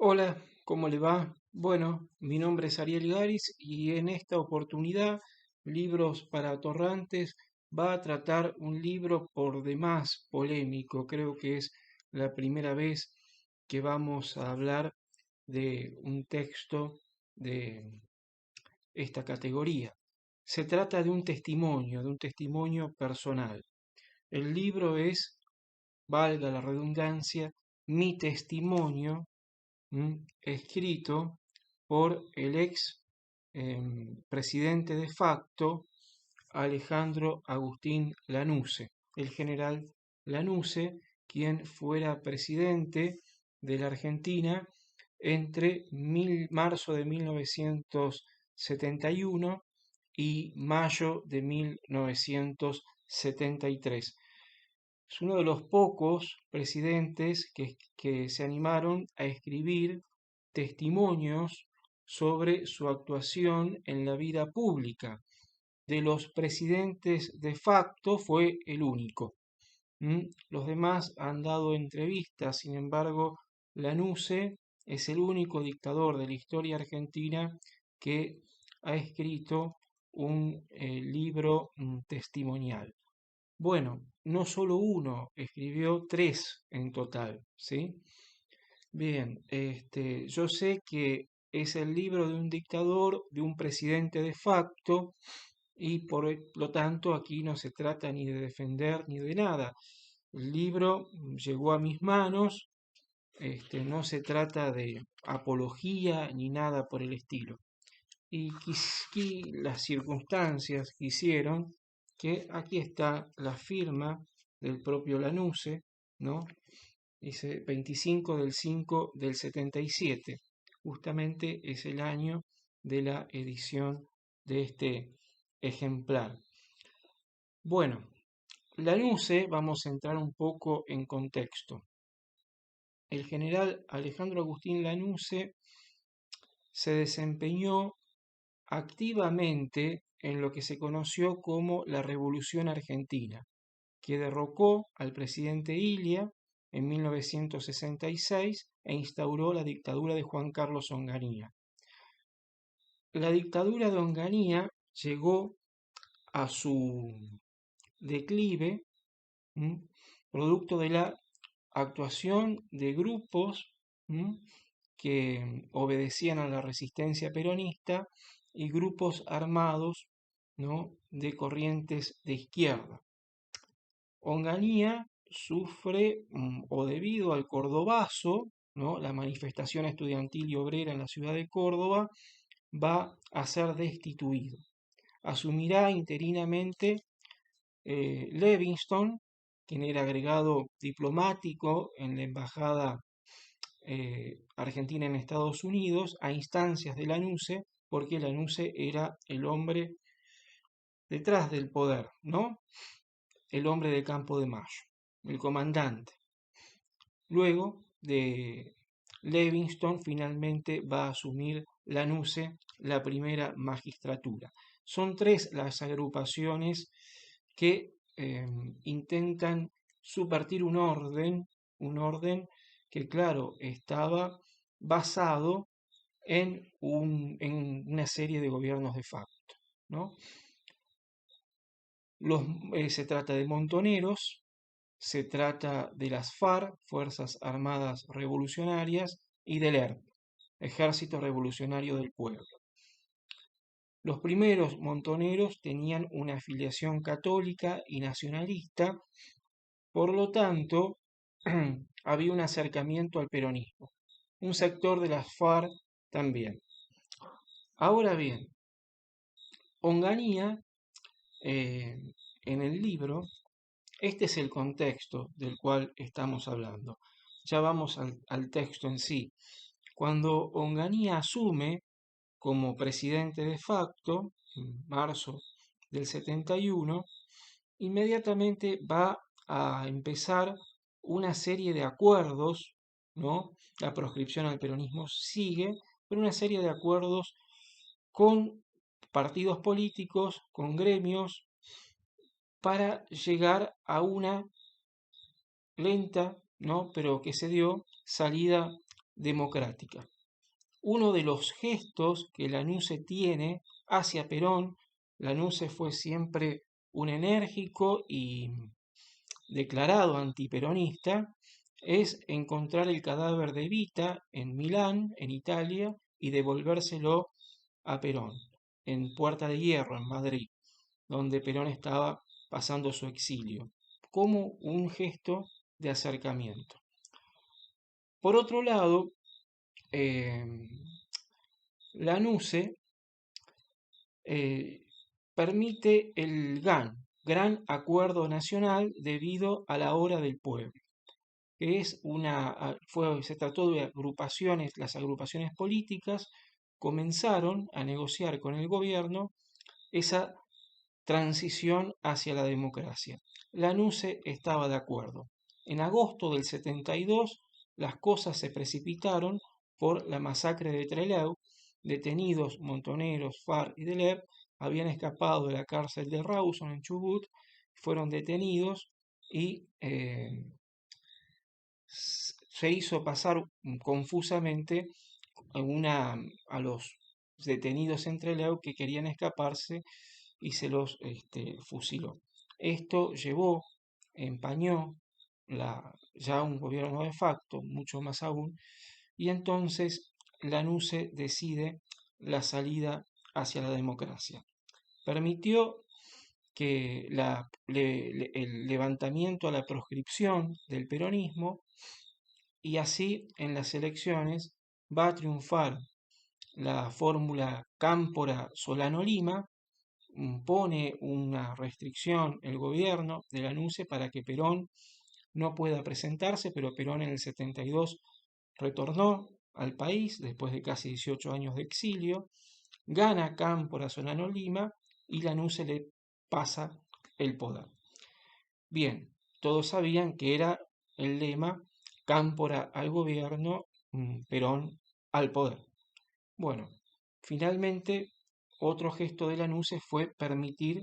Hola, ¿cómo le va? Bueno, mi nombre es Ariel Garis y en esta oportunidad, Libros para Atorrantes va a tratar un libro por demás polémico. Creo que es la primera vez que vamos a hablar de un texto de esta categoría. Se trata de un testimonio personal. El libro es, valga la redundancia, Mi testimonio, escrito por el ex presidente de facto Alejandro Agustín Lanusse, el general Lanusse, quien fuera presidente de la Argentina entre marzo de 1971 y mayo de 1973. Es uno de los pocos presidentes que se animaron a escribir testimonios sobre su actuación en la vida pública. De los presidentes de facto fue el único. Los demás han dado entrevistas, sin embargo, Lanusse es el único dictador de la historia argentina que ha escrito un libro testimonial. Bueno, no solo uno, escribió tres en total, ¿sí? Bien, yo sé que es el libro de un dictador, de un presidente de facto, y por lo tanto aquí no se trata ni de defender ni de nada. El libro llegó a mis manos, no se trata de apología ni nada por el estilo. Y las circunstancias quisieron que aquí está la firma del propio Lanusse, ¿no? Dice 25 del 5 del 77. Justamente es el año de la edición de este ejemplar. Bueno, Lanusse, vamos a entrar un poco en contexto. El general Alejandro Agustín Lanusse se desempeñó activamente en lo que se conoció como la Revolución Argentina, que derrocó al presidente Ilia en 1966 e instauró la dictadura de Juan Carlos Onganía. La dictadura de Onganía llegó a su declive, producto de la actuación de grupos que obedecían a la resistencia peronista y grupos armados, ¿no?, de corrientes de izquierda. Onganía sufre, o debido al cordobazo, ¿no?, la manifestación estudiantil y obrera en la ciudad de Córdoba, va a ser destituido. Asumirá interinamente Levingston, quien era agregado diplomático en la embajada argentina en Estados Unidos, a instancias de Lanusse, porque Lanusse era el hombre detrás del poder, ¿no? El hombre de Campo de Mayo, el comandante. Luego de Levingston, finalmente va a asumir Lanusse la primera magistratura. Son tres las agrupaciones que intentan subvertir un orden que, claro, estaba basado en una serie de gobiernos de facto, ¿no? Se trata de montoneros, se trata de las FARC, Fuerzas Armadas Revolucionarias, y del ERP, Ejército Revolucionario del Pueblo. Los primeros montoneros tenían una afiliación católica y nacionalista, por lo tanto, había un acercamiento al peronismo. Un sector de las FARC también. Ahora bien, Onganía, eh, en el libro, este es el contexto del cual estamos hablando. Ya vamos al texto en sí. Cuando Onganía asume como presidente de facto, en marzo del 71, inmediatamente va a empezar una serie de acuerdos, ¿no? La proscripción al peronismo sigue, pero una serie de acuerdos con partidos políticos, con gremios, para llegar a una lenta, ¿no?, pero que se dio, salida democrática. Uno de los gestos que Lanusse tiene hacia Perón, Lanusse fue siempre un enérgico y declarado antiperonista, es encontrar el cadáver de Evita en Milán, en Italia, y devolvérselo a Perón, en Puerta de Hierro, en Madrid, donde Perón estaba pasando su exilio, como un gesto de acercamiento. Por otro lado, eh, Lanusse permite el Gran Acuerdo Nacional debido a la hora del pueblo, que es se trató de agrupaciones, las agrupaciones políticas comenzaron a negociar con el gobierno esa transición hacia la democracia. Lanusse estaba de acuerdo. En agosto del 72 las cosas se precipitaron por la masacre de Trelew. Detenidos Montoneros, Farc y Deler habían escapado de la cárcel de Rawson en Chubut, fueron detenidos y se hizo pasar confusamente a los detenidos en Trelew que querían escaparse y se los fusiló. Esto empañó ya un gobierno de facto, mucho más aún, y entonces Lanusse decide la salida hacia la democracia. Permitió que el levantamiento a la proscripción del peronismo y así en las elecciones va a triunfar la fórmula Cámpora-Solano-Lima, pone una restricción el gobierno de Lanusse para que Perón no pueda presentarse, pero Perón en el 72 retornó al país después de casi 18 años de exilio, gana Cámpora Solano Lima y Lanusse le pasa el poder. Bien, todos sabían que era el lema Cámpora al gobierno, Perón al poder. Bueno, finalmente otro gesto de Lanusse fue permitir,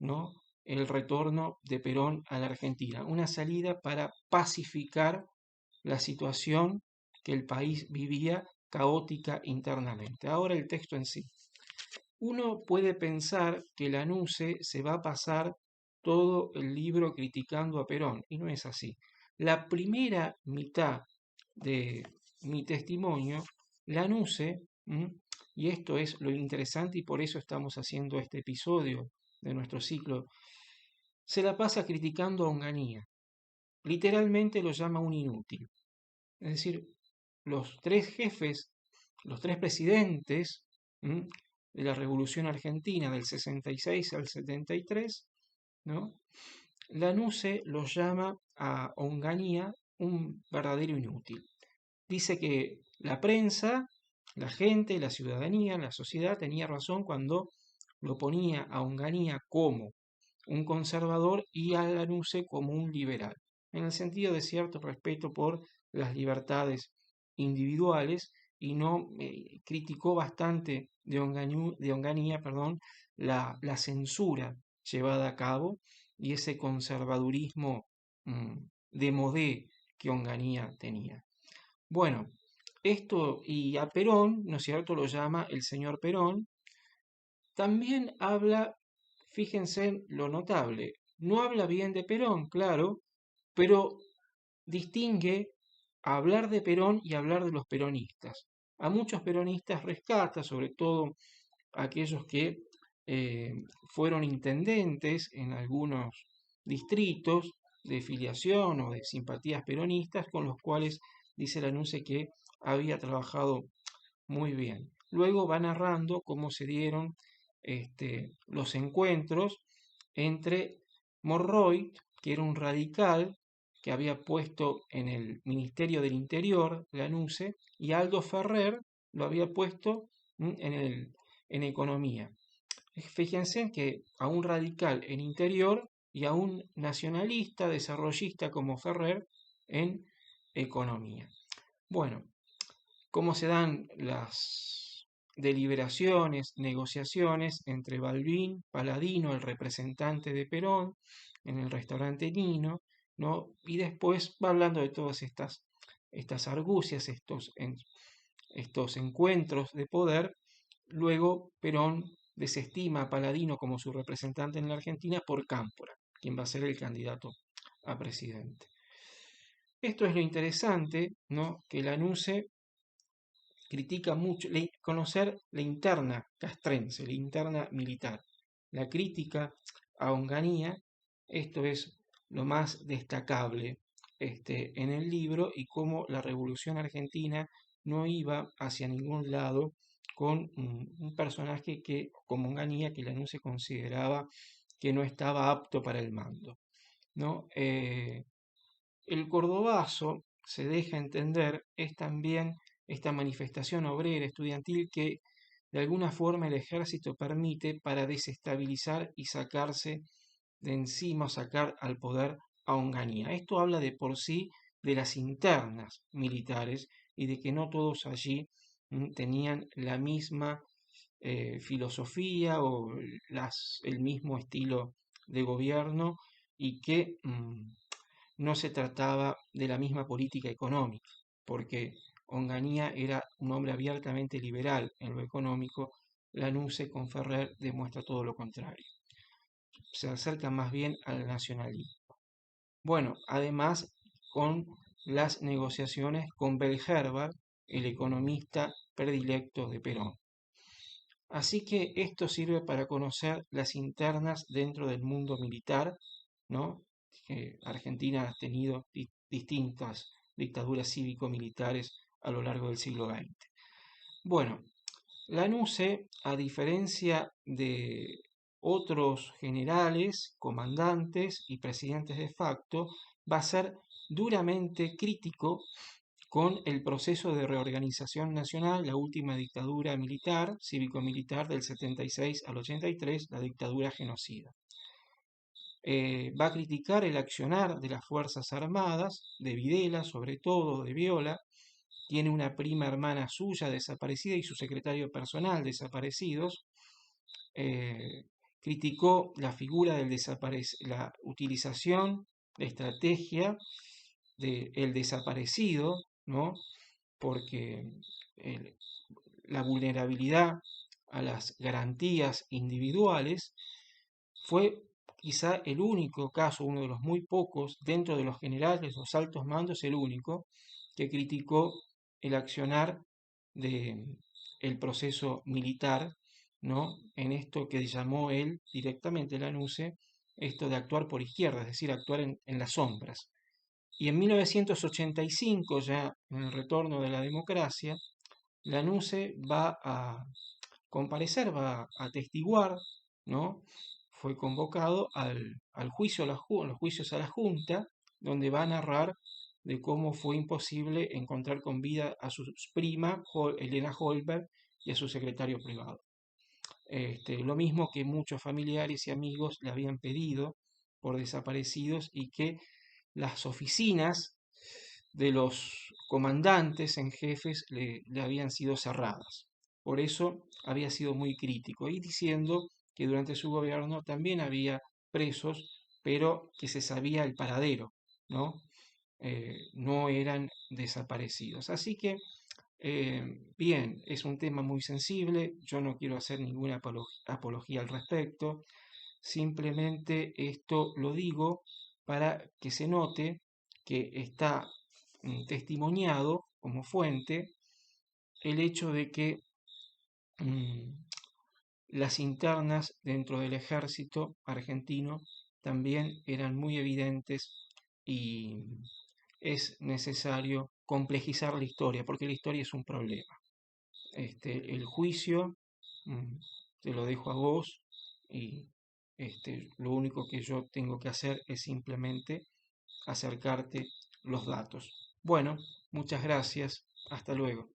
¿no?, el retorno de Perón a la Argentina, una salida para pacificar la situación que el país vivía caótica internamente. Ahora el texto en sí. Uno puede pensar que Lanusse se va a pasar todo el libro criticando a Perón, y no es así. La primera mitad de mi testimonio, Lanusse, y esto es lo interesante y por eso estamos haciendo este episodio de nuestro ciclo, se la pasa criticando a Onganía. Literalmente lo llama un inútil. Es decir, los tres jefes, los tres presidentes de la Revolución Argentina del 66 al 73, ¿no?, Lanusse los llama a Onganía un verdadero inútil. Dice que la prensa, la gente, la ciudadanía, la sociedad tenía razón cuando lo ponía a Onganía como un conservador y a Lanusse como un liberal, en el sentido de cierto respeto por las libertades individuales, y no criticó bastante de Onganía, la censura llevada a cabo y ese conservadurismo de modé que Onganía tenía. Bueno, esto, y a Perón, ¿no es cierto?, lo llama el señor Perón. También habla, fíjense lo notable, no habla bien de Perón, claro, pero distingue a hablar de Perón y hablar de los peronistas. A muchos peronistas rescata, sobre todo aquellos que eh, fueron intendentes en algunos distritos de filiación o de simpatías peronistas, con los cuales dice Lanusse que había trabajado muy bien. Luego va narrando cómo se dieron los encuentros entre Morroy, que era un radical que había puesto en el Ministerio del Interior, Lanusse, y Aldo Ferrer lo había puesto en Economía. Fíjense que a un radical en Interior y a un nacionalista, desarrollista como Ferrer en Economía. Bueno, cómo se dan las deliberaciones, negociaciones entre Balbín, Paladino, el representante de Perón, en el restaurante Nino, ¿no? Y después va hablando de todas estas estas argucias, estos encuentros de poder. Luego Perón desestima a Paladino como su representante en la Argentina por Cámpora, quien va a ser el candidato a presidente. Esto es lo interesante, ¿no? Que Lanusse critica mucho conocer la interna castrense, la interna militar. La crítica a Onganía, esto es lo más destacable en el libro, y cómo la Revolución Argentina no iba hacia ningún lado con un personaje que, como Onganía, que Lanusse consideraba que no estaba apto para el mando, ¿no? El cordobazo, se deja entender, es también esta manifestación obrera estudiantil que de alguna forma el ejército permite para desestabilizar y sacarse de encima, sacar al poder a Onganía. Esto habla de por sí de las internas militares y de que no todos allí tenían la misma filosofía o el mismo estilo de gobierno, y que no se trataba de la misma política económica, porque Onganía era un hombre abiertamente liberal en lo económico. Lanusse con Ferrer demuestra todo lo contrario. Se acerca más bien al nacionalismo. Bueno, además con las negociaciones con Bellherbar, el economista predilecto de Perón. Así que esto sirve para conocer las internas dentro del mundo militar, ¿no? Argentina ha tenido distintas dictaduras cívico-militares a lo largo del siglo XX. Bueno, Lanusse, a diferencia de otros generales, comandantes y presidentes de facto, va a ser duramente crítico con el proceso de reorganización nacional, la última dictadura militar, cívico-militar del 76 al 83, la dictadura genocida. Va a criticar el accionar de las Fuerzas Armadas, de Videla, sobre todo de Viola. Tiene una prima hermana suya desaparecida y su secretario personal desaparecidos. Criticó la figura del la utilización, la estrategia del desaparecido, ¿no? Porque la vulnerabilidad a las garantías individuales fue quizá el único caso, uno de los muy pocos, dentro de los generales, los altos mandos, el único que criticó el accionar del proceso militar, ¿no? En esto que llamó él directamente Lanusse, esto de actuar por izquierda, es decir, actuar en las sombras. Y en 1985, ya en el retorno de la democracia, Lanusse va a comparecer, va a atestiguar, ¿no? Fue convocado al juicio, a los juicios a la Junta, donde va a narrar de cómo fue imposible encontrar con vida a su prima, Elena Holberg, y a su secretario privado. Lo mismo que muchos familiares y amigos le habían pedido por desaparecidos, y que las oficinas de los comandantes en jefes le habían sido cerradas. Por eso había sido muy crítico, y diciendo que durante su gobierno también había presos, pero que se sabía el paradero, ¿no? No eran desaparecidos. Así que, bien, es un tema muy sensible, yo no quiero hacer ninguna apología al respecto, simplemente esto lo digo para que se note que está testimoniado como fuente el hecho de que las internas dentro del ejército argentino también eran muy evidentes, y es necesario complejizar la historia, porque la historia es un problema. El juicio te lo dejo a vos, y lo único que yo tengo que hacer es simplemente acercarte los datos. Bueno, muchas gracias, hasta luego.